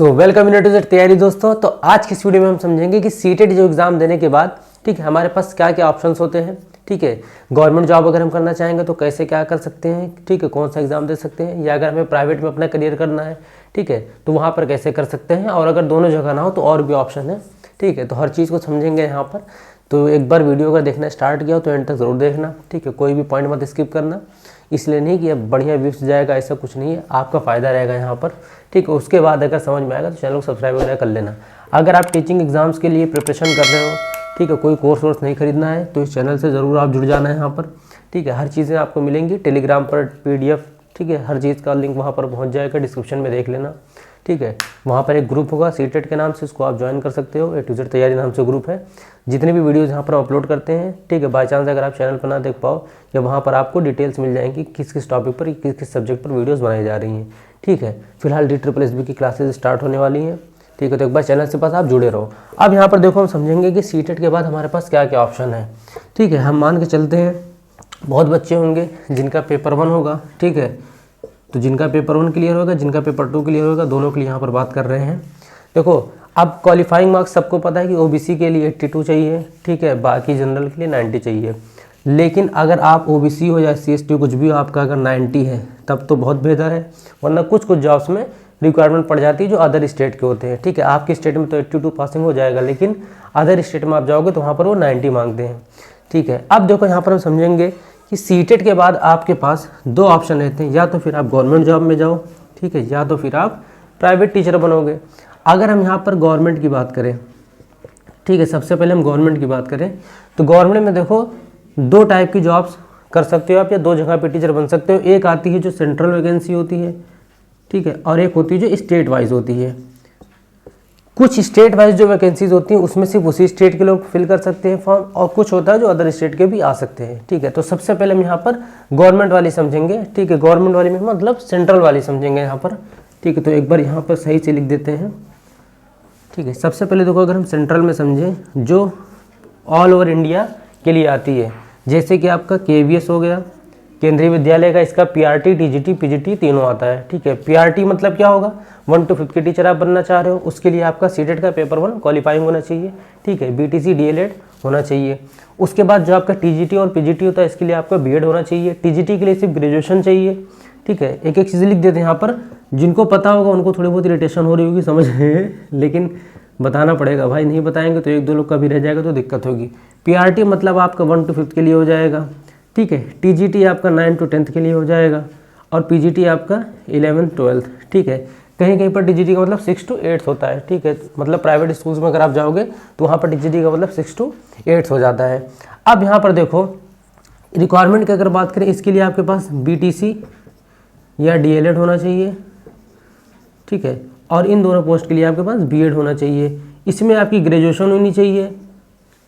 So welcome in to तैयारी दोस्तों। तो आज की इस वीडियो में हम समझेंगे कि सीटेट जो एग्जाम देने के बाद ठीक है हमारे पास क्या क्या ऑप्शंस होते हैं। ठीक है, गवर्नमेंट जॉब अगर हम करना चाहेंगे तो कैसे क्या कर सकते हैं, ठीक है, कौन सा एग्जाम दे सकते हैं, या अगर हमें प्राइवेट में अपना करियर करना है ठीक है तो वहाँ पर कैसे कर सकते हैं, और अगर दोनों जगह ना हो तो और भी ऑप्शन है। ठीक है, तो हर चीज़ को समझेंगे यहाँ पर। तो एक बार वीडियो अगर देखना स्टार्ट किया हो तो एंड तक ज़रूर देखना। ठीक है, कोई भी पॉइंट मत स्किप करना, इसलिए नहीं कि अब बढ़िया व्यूज जाएगा, ऐसा कुछ नहीं है, आपका फ़ायदा रहेगा यहाँ पर। ठीक है, उसके बाद अगर समझ में आएगा तो चैनल को सब्सक्राइब वगैरह कर लेना। अगर आप टीचिंग एग्जाम्स के लिए प्रिपरेशन कर रहे हो, ठीक है, कोई कोर्स वोर्स नहीं खरीदना है तो इस चैनल से ज़रूर आप जुड़ जाना है यहाँ पर। ठीक है, हर चीज़ें आपको मिलेंगी टेलीग्राम पर, PDF, ठीक है, हर चीज़ का लिंक वहाँ पर पहुँच जाएगा, डिस्क्रिप्शन में देख लेना। ठीक है, वहाँ पर एक ग्रुप होगा सीटेट के नाम से, उसको आप ज्वाइन कर सकते हो। A to Z तैयारी नाम से ग्रुप है। जितने भी वीडियोज़ यहाँ पर अपलोड करते हैं, ठीक है, बाय चांस अगर आप चैनल पर ना देख पाओ, या वहाँ पर आपको डिटेल्स मिल जाएंगी किस किस टॉपिक पर, किस किस सब्जेक्ट पर वीडियोज़ बनाई जा रही हैं। ठीक है, फिलहाल DSSB की क्लासेज स्टार्ट होने वाली हैं। ठीक है, तो एक बार चैनल से पास आप जुड़े रहो। अब यहाँ पर देखो हम समझेंगे कि सीटेट के बाद हमारे पास क्या क्या ऑप्शन है। ठीक है, हम मान के चलते हैं बहुत बच्चे होंगे जिनका पेपर 1 होगा। ठीक है, तो जिनका पेपर 1 क्लियर होगा, जिनका पेपर 2 क्लियर होगा, दोनों के लिए यहाँ पर बात कर रहे हैं। देखो, अब क्वालिफाइंग मार्क्स सबको पता है कि OBC के लिए 82 चाहिए। ठीक है, बाकी जनरल के लिए 90 चाहिए। लेकिन अगर आप OBC हो या SC/ST कुछ भी आपका अगर 90 है तब तो बहुत बेहतर है, वरना कुछ कुछ जॉब्स में रिक्वायरमेंट पड़ जाती है जो अदर स्टेट के होते हैं। ठीक है, आपके स्टेट में तो 82 पासिंग हो जाएगा, लेकिन अदर स्टेट में आप जाओगे तो वहाँ पर वो 90 मांगते हैं। ठीक है, अब देखो यहाँ पर हम समझेंगे कि सीटेट के बाद आपके पास दो ऑप्शन रहते हैं, या तो फिर आप गवर्नमेंट जॉब में जाओ, ठीक है, या तो फिर आप प्राइवेट टीचर बनोगे। अगर हम यहाँ पर गवर्नमेंट की बात करें, ठीक है, सबसे पहले हम गवर्नमेंट की बात करें तो गवर्नमेंट में देखो दो टाइप की जॉब्स कर सकते हो आप, या दो जगह पे टीचर बन सकते हो। एक आती है जो सेंट्रल वैकेंसी होती है, ठीक है, और एक होती है जो स्टेट वाइज होती है। कुछ स्टेट वाइज जो वैकेंसीज होती हैं उसमें सिर्फ उसी स्टेट के लोग फिल कर सकते हैं फॉर्म, और कुछ होता है जो अदर स्टेट के भी आ सकते हैं। ठीक है, तो सबसे पहले हम यहाँ पर गवर्नमेंट वाली समझेंगे। ठीक है, गवर्नमेंट वाली में मतलब सेंट्रल वाली समझेंगे यहाँ पर। ठीक है, तो एक बार यहाँ पर सही से लिख देते हैं। ठीक है, सबसे पहले देखो अगर हम सेंट्रल में समझें जो ऑल ओवर इंडिया के लिए आती है, जैसे कि आपका KVS हो गया, केंद्रीय विद्यालय का, इसका PRT, TGT, PGT तीनों आता है। ठीक है, PRT मतलब क्या होगा, 1 to 5 के टीचर आप बनना चाह रहे हो, उसके लिए आपका सीटेट का पेपर 1 क्वालिफाइंग होना चाहिए। ठीक है, BTC DLED होना चाहिए। उसके बाद जो आपका TGT और PGT होता है, इसके लिए आपका BEd होना चाहिए। TGT के लिए सिर्फ ग्रेजुएशन चाहिए। ठीक है, एक एक चीज़ लिख देते हैं यहाँ पर, जिनको पता होगा उनको थोड़ी बहुत इरिटेशन हो रही होगी समझ में, लेकिन बताना पड़ेगा भाई, नहीं बताएंगे तो एक दो लोग का भी रह जाएगा तो दिक्कत होगी। PRT मतलब आपका 1 to 5 के लिए हो जाएगा। ठीक है, TGT आपका 9 to 10 के लिए हो जाएगा, और PGT आपका 11th 12th। ठीक है, कहीं कहीं पर TGT का मतलब 6 to 8 होता है। ठीक है, मतलब प्राइवेट स्कूल्स में अगर आप जाओगे तो वहाँ पर TGT का मतलब 6 to 8 हो जाता है। अब यहाँ पर देखो रिक्वायरमेंट की अगर बात करें, इसके लिए आपके पास BTC या DLED होना चाहिए। ठीक है, और इन दोनों पोस्ट के लिए आपके पास BEd होना चाहिए। इसमें आपकी ग्रेजुएशन होनी चाहिए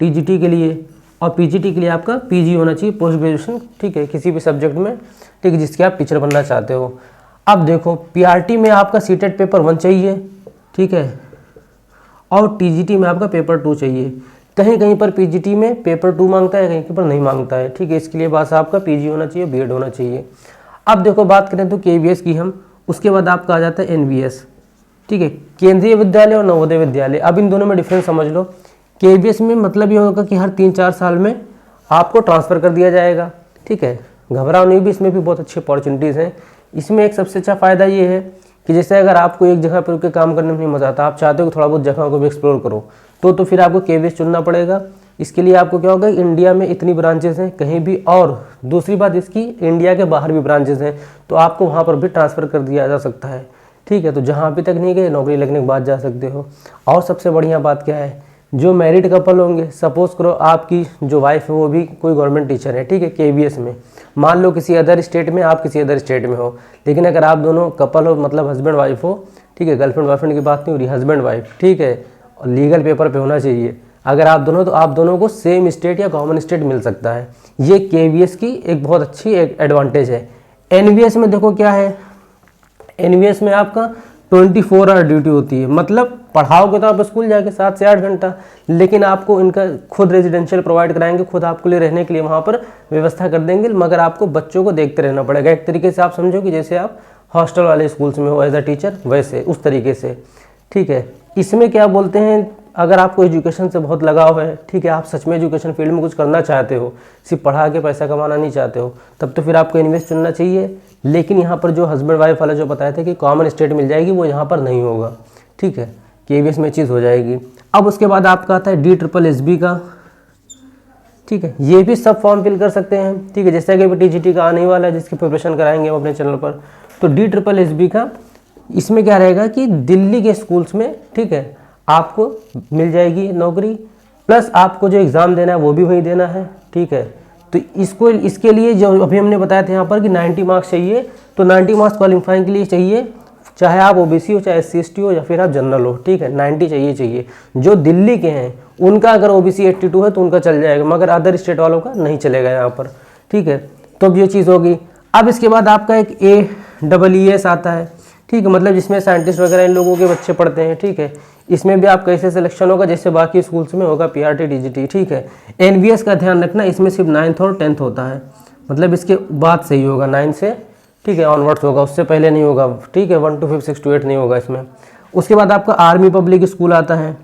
TGT के लिए, और PGT के लिए आपका PG होना चाहिए, पोस्ट ग्रेजुएशन। ठीक है, किसी भी सब्जेक्ट में, ठीक है, जिसके आप टीचर बनना चाहते हो। अब देखो PRT में आपका सीटेट पेपर 1 चाहिए। ठीक है, और TGT में आपका पेपर 2 चाहिए। कहीं कहीं पर PGT में पेपर 2 मांगता है, कहीं पर नहीं मांगता है। ठीक है, इसके लिए बस आपका PG होना चाहिए, BEd होना चाहिए। अब देखो बात करें तो KVS की हम, उसके बाद आपका आ जाता है NVS। ठीक है, केंद्रीय विद्यालय और नवोदय विद्यालय। अब इन दोनों में डिफरेंस समझ लो। KVS में मतलब ये होगा कि हर 3-4 साल में आपको ट्रांसफ़र कर दिया जाएगा। ठीक है, घबराओ नहीं भी, इसमें भी बहुत अच्छी अपॉर्चुनिटीज़ हैं। इसमें एक सबसे अच्छा फ़ायदा ये है कि जैसे अगर आपको एक जगह पर काम करने में नहीं मज़ा आता, आप चाहते हो कि थोड़ा बहुत जगहों को भी एक्सप्लोर करो, तो फिर आपको KVS चुनना पड़ेगा। इसके लिए आपको क्या होगा, इंडिया में इतनी ब्रांचेस हैं कहीं भी, और दूसरी बात इसकी इंडिया के बाहर भी ब्रांचेस हैं, तो आपको वहाँ पर भी ट्रांसफ़र कर दिया जा सकता है। ठीक है, तो जहाँ अभी तक नहीं गए नौकरी लगने के बाद जा सकते हो। और सबसे बढ़िया बात क्या है, जो मैरिड कपल होंगे, सपोज करो आपकी जो वाइफ है वो भी कोई गवर्नमेंट टीचर है, ठीक है, KVS में, मान लो किसी अदर स्टेट में, आप किसी अदर स्टेट में हो, लेकिन अगर आप दोनों कपल हो, मतलब हस्बैंड वाइफ हो, ठीक है, गर्लफ्रेंड बॉयफ्रेंड की बात नहीं हो रही, हस्बैंड वाइफ, ठीक है, और लीगल पेपर पे होना चाहिए। अगर आप दोनों, तो आप दोनों को सेम स्टेट या कॉमन स्टेट मिल सकता है। ये KVS की एक बहुत अच्छी एडवांटेज है। NVS में देखो क्या है, NVS में आपका 24 आवर ड्यूटी होती है, मतलब पढ़ाओगे तो आप स्कूल जाके 7 से 8 घंटा, लेकिन आपको इनका खुद रेजिडेंशियल प्रोवाइड कराएंगे, खुद आपके लिए रहने के लिए वहाँ पर व्यवस्था कर देंगे, मगर आपको बच्चों को देखते रहना पड़ेगा। एक तरीके से आप समझो कि जैसे आप हॉस्टल वाले स्कूल्स में हो एज अ टीचर, वैसे उस तरीके से। ठीक है। इसमें क्या बोलते हैं, अगर आपको एजुकेशन से बहुत लगाव है, ठीक है, आप सच में एजुकेशन फील्ड में कुछ करना चाहते हो, सिर्फ पढ़ा के पैसा कमाना नहीं चाहते हो, तब तो फिर आपको इन्वेस्ट चुनना चाहिए। लेकिन यहाँ पर जो हस्बैंड वाइफ वाला जो बताया था कि कॉमन स्टेट मिल जाएगी, वो यहाँ पर नहीं होगा, ठीक है, KVS में चीज़ हो जाएगी। अब उसके बाद आपका आता है DSSB का, ठीक है, ये भी सब फॉर्म फिल कर सकते हैं, ठीक है, जैसा कि अभी TGT का आने वाला है जिसकी प्रिपरेशन कराएंगे हम अपने चैनल पर। तो DSSB का इसमें क्या रहेगा कि दिल्ली के स्कूल्स में, ठीक है, आपको मिल जाएगी नौकरी, प्लस आपको जो एग्ज़ाम देना है वो भी वहीं देना है, ठीक है। तो इसके लिए जो अभी हमने बताया था यहाँ पर कि 90 मार्क्स चाहिए, तो 90 मार्क्स क्वालिफाइंग के लिए चाहिए, चाहे आप OBC हो, चाहे SC/ST हो, या फिर आप जनरल हो, ठीक है, 90 चाहिए। जो दिल्ली के हैं उनका अगर OBC 82 है तो उनका चल जाएगा, मगर अदर स्टेट वालों का नहीं चलेगा यहाँ पर, ठीक है। तो अब ये चीज़ होगी। अब इसके बाद आपका एक AEES आता है, ठीक है, मतलब जिसमें साइंटिस्ट वगैरह इन लोगों के बच्चे पढ़ते हैं, ठीक है। इसमें भी आप कैसे सिलेक्शन होगा, जैसे बाकी स्कूल्स में होगा PRT DGT, ठीक है। NVS का ध्यान रखना, इसमें सिर्फ 9th और 10th होता है, मतलब इसके बाद से ही होगा 9 से, ठीक है, ऑनवर्ड्स होगा, उससे पहले नहीं होगा, ठीक है, 1 to 5 6 to 8 नहीं होगा इसमें। उसके बाद आपका आर्मी पब्लिक स्कूल आता है,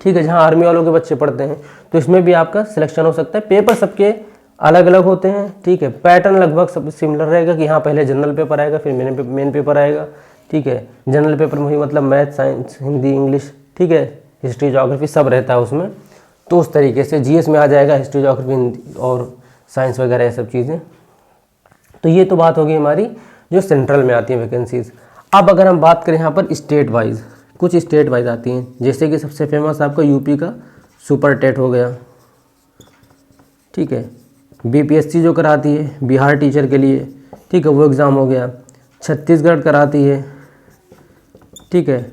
ठीक है, जहाँ आर्मी वालों के बच्चे पढ़ते हैं, तो इसमें भी आपका सिलेक्शन हो सकता है। पेपर सबके अलग अलग होते हैं, ठीक है, पैटर्न लगभग सब सिमिलर रहेगा कि यहाँ पहले जनरल पेपर आएगा, फिर मेन पेपर आएगा, ठीक है। जनरल पेपर में ही मतलब मैथ, साइंस, हिंदी, इंग्लिश, ठीक है, हिस्ट्री, ज्योग्राफी सब रहता है उसमें। तो उस तरीके से GS में आ जाएगा हिस्ट्री, ज्योग्राफी, हिंदी और साइंस वगैरह ये सब चीज़ें। तो ये तो बात होगी हमारी जो सेंट्रल में आती हैं वैकेंसीज़। अब अगर हम बात करें यहाँ पर स्टेट वाइज, कुछ स्टेट वाइज आती हैं, जैसे कि सबसे फेमस आपका UP का सुपर टेट हो गया, ठीक है। BPSC जो कराती है बिहार टीचर के लिए, ठीक है, वो एग्ज़ाम हो गया। छत्तीसगढ़ कराती है, ठीक है,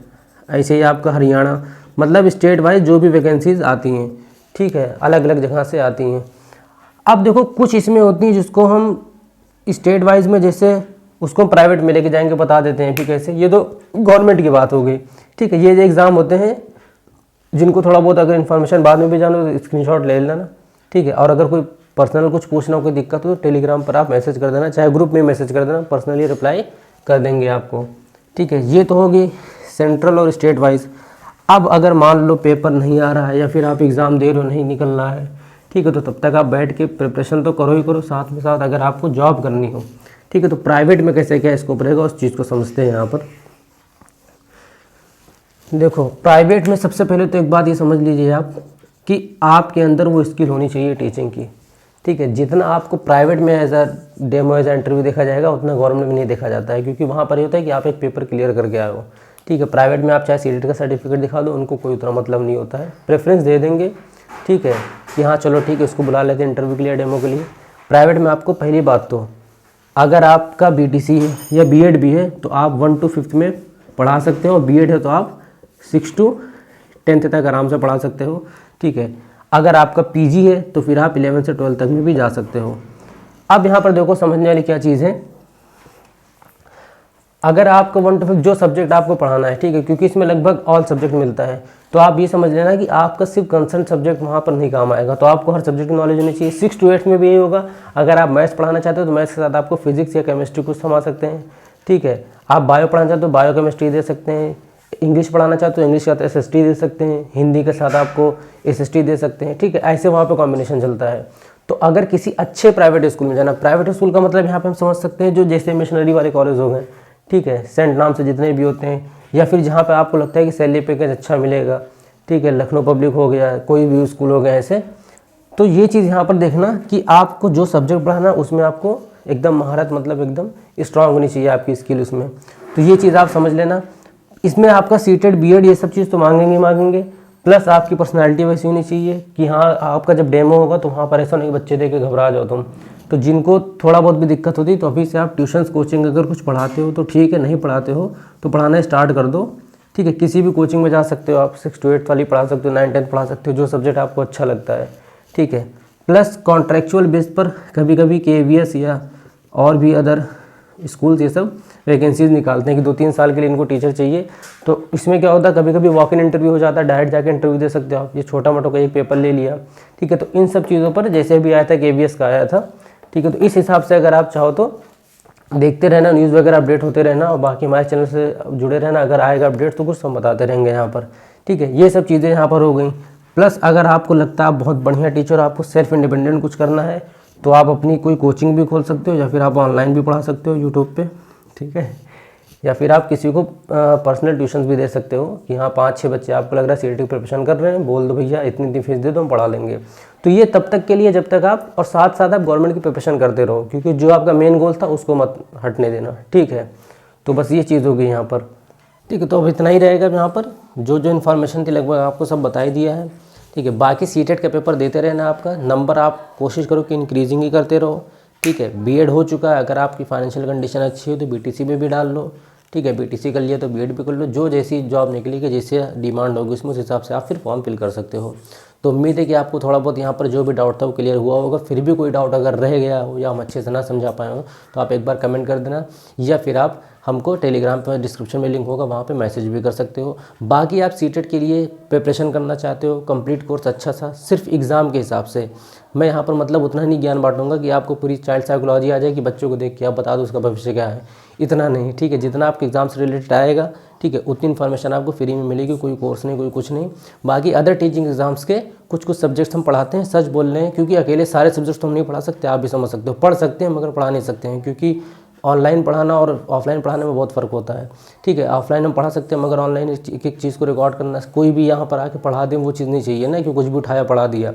ऐसे ही आपका हरियाणा, मतलब स्टेट वाइज जो भी वैकेंसीज आती हैं, ठीक है, अलग अलग जगह से आती हैं। अब देखो कुछ इसमें होती हैं जिसको हम स्टेट वाइज में, जैसे उसको प्राइवेट में लेके जाएंगे, बता देते हैं, ठीक है, ऐसे। ये तो गवर्नमेंट की बात हो गई, ठीक है। ये जो एग्ज़ाम होते हैं जिनको थोड़ा बहुत अगर इन्फॉर्मेशन बाद में भी जानो तो स्क्रीनशॉट ले लेना, ठीक है। और अगर कोई पर्सनल कुछ पूछना हो, कोई दिक्कत हो, तो टेलीग्राम पर आप मैसेज कर देना, चाहे ग्रुप में मैसेज कर देना, पर्सनली रिप्लाई कर देंगे आपको, ठीक है। ये तो होगी सेंट्रल और स्टेट वाइज। अब अगर मान लो पेपर नहीं आ रहा है या फिर आप एग्ज़ाम दे रहे हो, नहीं निकल रहा है, ठीक है, तो तब तक आप बैठ के प्रिपरेशन तो करो ही करो, साथ में साथ अगर आपको जॉब करनी हो, ठीक है, तो प्राइवेट में कैसे क्या स्कोप रहेगा उस चीज़ को समझते हैं यहाँ पर। देखो प्राइवेट में सबसे पहले तो एक बात ये समझ लीजिए आप कि आपके अंदर वो स्किल होनी चाहिए टीचिंग की, ठीक है। जितना आपको प्राइवेट में as a demo, as a interview देखा जाएगा, उतना गवर्नमेंट में नहीं देखा जाता है, क्योंकि वहाँ पर ये होता है कि आप एक पेपर क्लियर करके आए हो, ठीक है। प्राइवेट में आप चाहे CTET का सर्टिफिकेट दिखा दो, उनको कोई उतना मतलब नहीं होता है, प्रेफरेंस दे देंगे, ठीक है, कि हाँ चलो ठीक है, उसको बुला लेते हैं इंटरव्यू के लिए, डेमो के लिए। प्राइवेट में आपको पहली बात तो अगर आपका BTC है या B.Ed भी है तो आप 1 to 5th में पढ़ा सकते हो, B.Ed है तो आप 6 to 10th तक आराम से पढ़ा सकते हो, ठीक है। अगर आपका PG है तो फिर आप 11 से 12 तक में भी जा सकते हो। अब यहाँ पर देखो समझने वाली क्या चीज़ है, अगर आपको 1 to 5 जो सब्जेक्ट आपको पढ़ाना है, ठीक है, क्योंकि इसमें लगभग ऑल सब्जेक्ट मिलता है, तो आप ये समझ लेना कि आपका सिर्फ कंसर्न सब्जेक्ट वहाँ पर नहीं काम आएगा, तो आपको हर सब्जेक्ट की नॉलेज होनी चाहिए। 6 to 8 में भी यही होगा। अगर आप मैथ्स पढ़ाना चाहते हो तो मैथ्स के साथ आपको फिजिक्स या केमिस्ट्री कुछ समझ सकते हैं, ठीक है। आप बायो पढ़ाना चाहते हो बायो केमिस्ट्री दे सकते हैं, इंग्लिश पढ़ाना चाहते हो इंग्लिश के साथ SST दे सकते हैं, हिंदी के साथ आपको SST दे सकते हैं, ठीक है। ऐसे वहाँ पर कॉम्बिनेशन चलता है। तो अगर किसी अच्छे प्राइवेट स्कूल में जाना, प्राइवेट स्कूल का मतलब यहाँ पर हम समझ सकते हैं जो जैसे मिशनरी वाले कॉलेज हो गए, ठीक है, सेंट नाम से जितने भी होते हैं, या फिर जहाँ पे आपको लगता है कि सैलरी पैकेज अच्छा मिलेगा, ठीक है, लखनऊ पब्लिक हो गया, कोई भी स्कूल हो गया ऐसे। तो ये चीज़ यहाँ पर देखना कि आपको जो सब्जेक्ट पढ़ाना उसमें आपको एकदम महारत, मतलब एकदम स्ट्रांग होनी चाहिए आपकी स्किल उसमें। तो ये चीज़ आप समझ लेना। इसमें आपका CTET B.Ed ये सब चीज़ तो मांगेंगे, प्लस आपकी पर्सनैलिटी वैसी होनी चाहिए कि हाँ आपका जब डेमो होगा तो वहाँ पर ऐसा नहीं बच्चे देख के घबरा जाओ तुम। तो जिनको थोड़ा बहुत भी दिक्कत होती है तो अभी से आप ट्यूशन्स कोचिंग अगर कुछ पढ़ाते हो तो ठीक है, नहीं पढ़ाते हो तो पढ़ाना स्टार्ट कर दो, ठीक है। किसी भी कोचिंग में जा सकते हो आप, 6 to 8 वाली पढ़ा सकते हो, 9 10 पढ़ा सकते हो, जो सब्जेक्ट आपको अच्छा लगता है, ठीक है। प्लस कॉन्ट्रेक्चुअल बेस पर कभी कभी KVS या और भी अदर स्कूल्स ये सब वैकेंसीज निकालते हैं कि 2-3 साल के लिए इनको टीचर चाहिए। तो इसमें क्या होता है, कभी कभी वॉक इन इंटरव्यू हो जाता है, डायरेक्ट जाके इंटरव्यू दे सकते हो आप। ये छोटा मोटा का एक पेपर ले लिया, ठीक है। तो इन सब चीज़ों पर जैसे भी आया था KVS का आया था, ठीक है। तो इस हिसाब से अगर आप चाहो तो देखते रहना, न्यूज़ वगैरह अपडेट होते रहना, और बाकी हमारे चैनल से जुड़े रहना। अगर आएगा अपडेट तो कुछ हम बताते रहेंगे यहाँ पर, ठीक है। ये सब चीज़ें यहाँ पर हो गई। प्लस अगर आपको लगता है आप बहुत बढ़िया टीचर, आपको सेल्फ इंडिपेंडेंट कुछ करना है, तो आप अपनी कोई कोचिंग भी खोल सकते हो, या फिर आप ऑनलाइन भी पढ़ा सकते हो यूट्यूब पे, ठीक है। या फिर आप किसी को पर्सनल ट्यूशन भी दे सकते हो कि हाँ 5-6 बच्चे आपको लग रहा है सीईटी की प्रिपरेशन कर रहे हैं, बोल दो भैया इतनी फीस दे दो, हम पढ़ा लेंगे। तो ये तब तक के लिए जब तक आप, और साथ साथ आप गवर्नमेंट की प्रिपरेशन करते रहो, क्योंकि जो आपका मेन गोल था उसको मत हटने देना, ठीक है। तो बस ये चीज़ होगी यहाँ पर, ठीक है। तो अब इतना ही रहेगा यहाँ पर, जो जो इन्फॉर्मेशन थी लगभग आपको सब बता ही दिया है, ठीक है। बाकी सीटेट का पेपर देते रहना, आपका नंबर आप कोशिश करो कि इंक्रीजिंग ही करते रहो, ठीक है। बीएड हो चुका है, अगर आपकी फाइनेंशियल कंडीशन अच्छी हो तो बीटीसी में भी डाल लो, ठीक है। बीटीसी कर लिया तो बीएड भी कर लो, जो जैसी जॉब निकलेगी, जैसे डिमांड होगी उसमें, उस हिसाब से आप फिर फॉर्म फिल कर सकते हो। तो उम्मीद है कि आपको थोड़ा बहुत यहाँ पर जो भी डाउट था वो क्लियर हुआ होगा। फिर भी कोई डाउट अगर रह गया हो या हम अच्छे से ना समझा पाए हो तो आप एक बार कमेंट कर देना, या फिर आप हमको टेलीग्राम पर डिस्क्रिप्शन में लिंक होगा वहाँ पे मैसेज भी कर सकते हो। बाकी आप सीटेट के लिए प्रिपरेशन करना चाहते हो, कंप्लीट कोर्स अच्छा सा सिर्फ एग्ज़ाम के हिसाब से, मैं यहाँ पर मतलब उतना नहीं ज्ञान बांटूंगा कि आपको पूरी चाइल्ड साइकोलॉजी आ जाए कि बच्चों को देख के आप बता दो उसका भविष्य क्या है, इतना नहीं, ठीक है। जितना आपके एग्ज़ाम से रिलेटेड आएगा, ठीक है, उतनी इन्फॉर्मेशन आपको फ्री में मिलेगी, कोई कोर्स नहीं, कोई कुछ नहीं। बाकी अदर टीचिंग एग्जाम्स के कुछ सब्जेक्ट्स हम पढ़ाते हैं, सच बोल रहे हैं, क्योंकि अकेले सारे सब्जेक्ट्स तो हम नहीं पढ़ा सकते, आप भी समझ सकते हो, पढ़ सकते हैं मगर पढ़ा नहीं सकते हैं, क्योंकि ऑनलाइन पढ़ाना और ऑफलाइन पढ़ाने में बहुत फ़र्क होता है, ठीक है। ऑफलाइन हम पढ़ा सकते हैं मगर ऑनलाइन एक एक चीज़ को रिकॉर्ड करना, कोई भी यहाँ पर आके पढ़ा दे वो चीज़ नहीं चाहिए ना, कि कुछ भी उठाया पढ़ा दिया।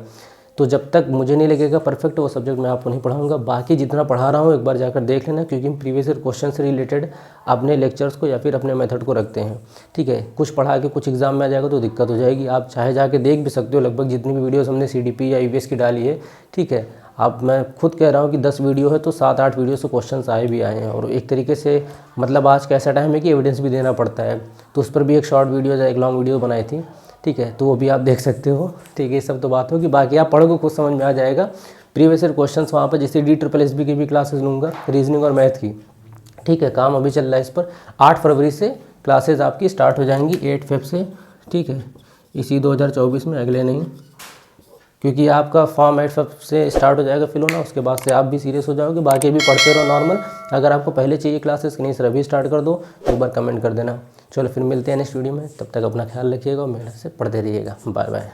तो जब तक मुझे नहीं लगेगा परफेक्ट वो सब्जेक्ट मैं आपको नहीं पढ़ाऊंगा। बाकी जितना पढ़ा रहा हूँ एक बार जाकर देख लेना, क्योंकि हम प्रीवियस ईयर क्वेश्चन से रिलेटेड अपने लेक्चर्स को या फिर अपने मेथड को रखते हैं, ठीक है। कुछ पढ़ा के कुछ एग्जाम में आ जाएगा तो दिक्कत हो जाएगी। आप चाहे जाके देख भी सकते हो, लगभग जितनी भी वीडियोस हमने सीडीपी या ईवीएस की डाली है, ठीक है। अब मैं खुद कह रहा हूँ कि 10 वीडियो है तो 7-8 वीडियो से क्वेश्चन आए भी आए हैं, और एक तरीके से मतलब आज का ऐसा टाइम है कि एविडेंस भी देना पड़ता है, तो उस पर भी एक शॉर्ट वीडियो या एक लॉन्ग वीडियो बनाई थी, ठीक है। तो वो भी आप देख सकते हो, ठीक है। ये सब तो बात होगी, बाकी आप पढ़ोगे खुद समझ में आ जाएगा। प्रीवियस ईयर क्वेश्चंस वहाँ पर जैसे DSSB की भी क्लासेस लूँगा, रीजनिंग और मैथ की, ठीक है। काम अभी चल रहा है इस पर। 8 फरवरी से क्लासेस आपकी स्टार्ट हो जाएंगी, 8 फेब से, ठीक है, इसी 2024 में, अगले नहीं, क्योंकि आपका फॉर्म 8 फेब से स्टार्ट हो जाएगा फिल होना, उसके बाद से आप भी सीरियस हो जाओगे। बाकी भी पढ़ते रहो नॉर्मल। अगर आपको पहले चाहिए क्लासेस कि नहीं सर अभी स्टार्ट कर दो, एक बार कमेंट कर देना। चलो फिर मिलते हैं नेक्स्ट वीडियो में, तब तक अपना ख्याल रखिएगा और मेहनत से पढ़ते रहिएगा। Bye bye.